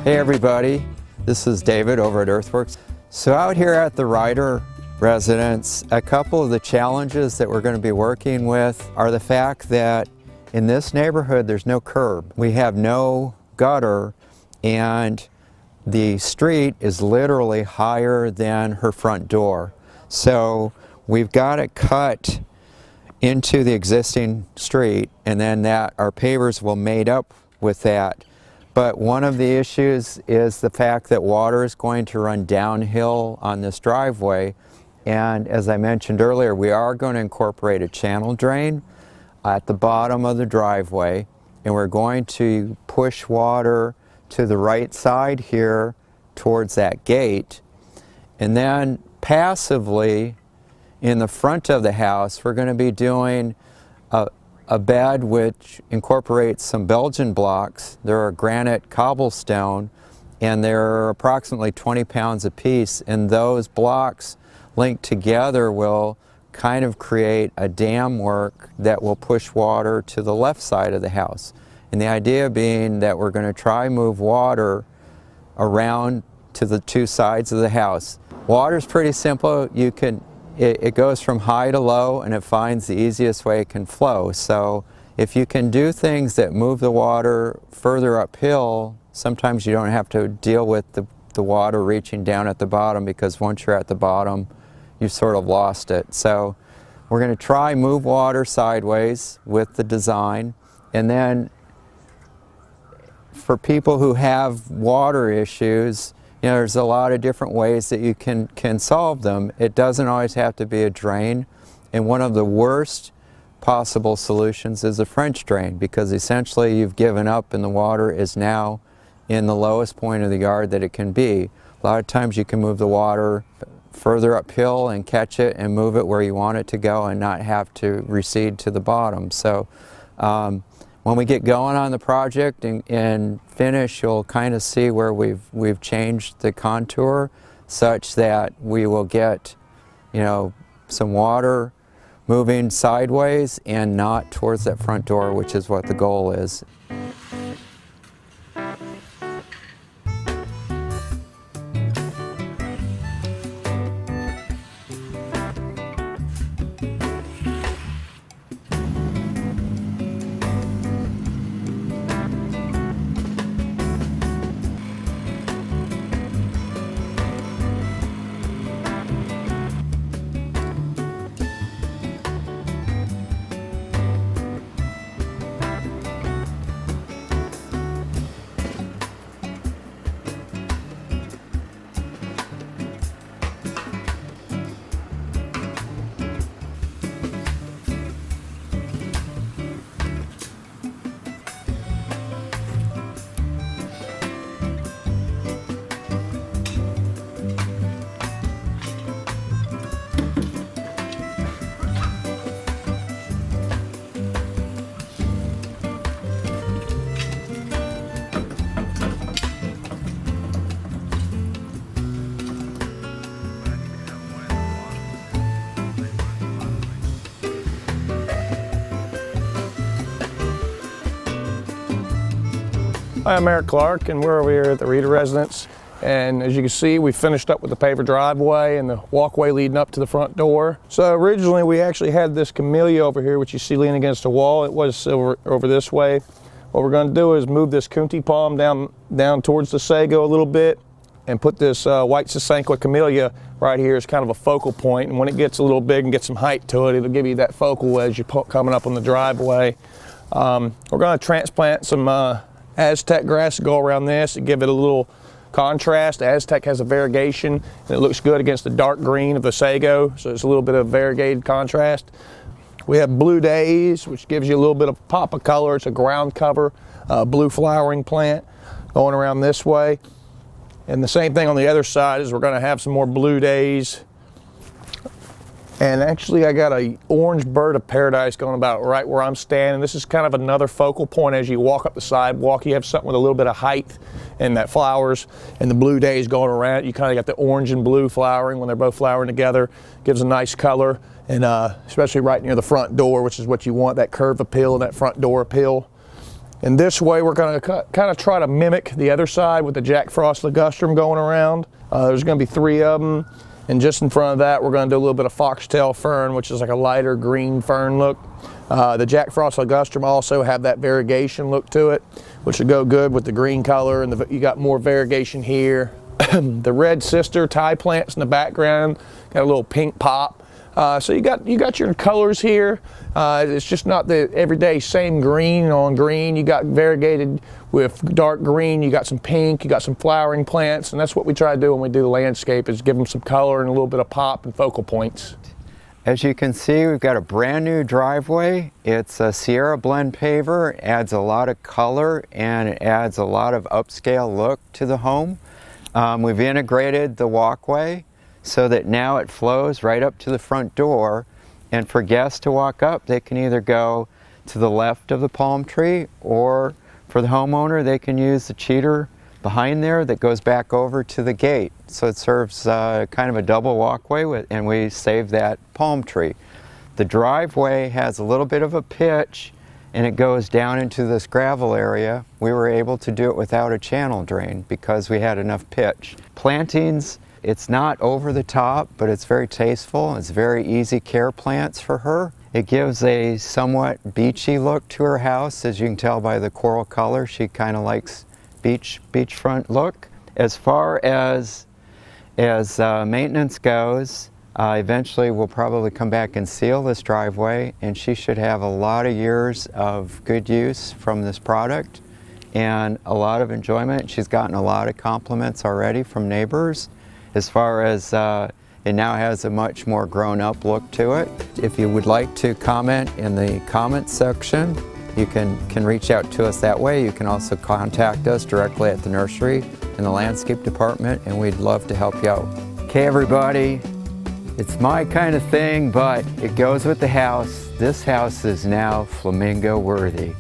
Hey everybody, this is David over at Earthworks. So out here at the Ryder residence, a couple of the challenges that we're going to be working with are the fact that in this neighborhood there's no curb. We have no gutter and the street is literally higher than her front door. So we've got it cut into the existing street and then that our pavers will mate up with that. But one of the issues is the fact that water is going to run downhill on this driveway. And as I mentioned earlier, we are going to incorporate a channel drain at the bottom of the driveway. And we're going to push water to the right side here towards that gate. And then passively in the front of the house, we're going to be doing a bed which incorporates some Belgian blocks. They're a granite cobblestone and they're approximately 20 pounds a piece, and those blocks linked together will kind of create a dam work that will push water to the left side of the house. And the idea being that we're going to try move water around to the two sides of the house. Water's pretty simple. It goes from high to low and it finds the easiest way it can flow. So if you can do things that move the water further uphill, sometimes you don't have to deal with the water reaching down at the bottom, because once you're at the bottom, you've sort of lost it. So we're going to try move water sideways with the design. And then for people who have water issues, you know, there's a lot of different ways that you can solve them. It doesn't always have to be a drain. And one of the worst possible solutions is a French drain, because essentially you've given up and the water is now in the lowest point of the yard that it can be. A lot of times you can move the water further uphill and catch it and move it where you want it to go and not have to recede to the bottom. So when we get going on the project and finish, you'll kind of see where we've changed the contour such that we will get, you know, some water moving sideways and not towards that front door, which is what the goal is. Hi, I'm Erik Clark, and we're over here at the Ryder residence. And as you can see, we finished up with the paver driveway and the walkway leading up to the front door. So originally we actually had this camellia over here, which you see leaning against the wall. It was over this way. What we're going to do is move this Kunti palm down towards the sago a little bit and put this white Sasanqua camellia right here as kind of a focal point. And when it gets a little big and gets some height to it, it'll give you that focal as you're coming up on the driveway. We're going to transplant some Aztec grass to go around this to give it a little contrast. Aztec has a variegation and it looks good against the dark green of the sago, so it's a little bit of variegated contrast. We have blue days, which gives you a little bit of pop of color. It's a ground cover blue flowering plant going around this way. And the same thing on the other side is we're going to have some more blue days. And actually I got a orange bird of paradise going about right where I'm standing. This is kind of another focal point as you walk up the sidewalk. You have something with a little bit of height and that flowers and the blue days going around. You kind of got the orange and blue flowering when they're both flowering together. Gives a nice color, and especially right near the front door, which is what you want, that curve appeal and that front door appeal. And this way we're going to kind of try to mimic the other side with the Jack Frost ligustrum going around. There's going to be 3 of them. And just in front of that, we're going to do a little bit of foxtail fern, which is like a lighter green fern look. The Jack Frost ligustrum also have that variegation look to it, which will go good with the green color, and you got more variegation here. The red sister tie plants in the background got a little pink pop. So you got your colors here. It's just not the everyday same green on green. You got variegated with dark green. You got some pink. You got some flowering plants, and that's what we try to do when we do the landscape, is give them some color and a little bit of pop and focal points. As you can see, we've got a brand new driveway. It's a Sierra blend paver. It adds a lot of color and it adds a lot of upscale look to the home. We've integrated the walkway so that now it flows right up to the front door, and for guests to walk up, they can either go to the left of the palm tree, or for the homeowner, they can use the cheater behind there that goes back over to the gate. So it serves kind of a double walkway, and we save that palm tree. The driveway has a little bit of a pitch, and it goes down into this gravel area. We were able to do it without a channel drain because we had enough pitch. Plantings, it's not over the top, but it's very tasteful. It's very easy care plants for her. It gives a somewhat beachy look to her house. As you can tell by the coral color, she kind of likes beachfront look. As far as maintenance goes, eventually we'll probably come back and seal this driveway, and she should have a lot of years of good use from this product and a lot of enjoyment. She's gotten a lot of compliments already from neighbors. As far as it now has a much more grown-up look to it. If you would like to comment in the comments section, you can reach out to us that way. You can also contact us directly at the nursery in the landscape department, and we'd love to help you out. Okay, everybody, it's my kind of thing, but it goes with the house. This house is now Flamingo worthy.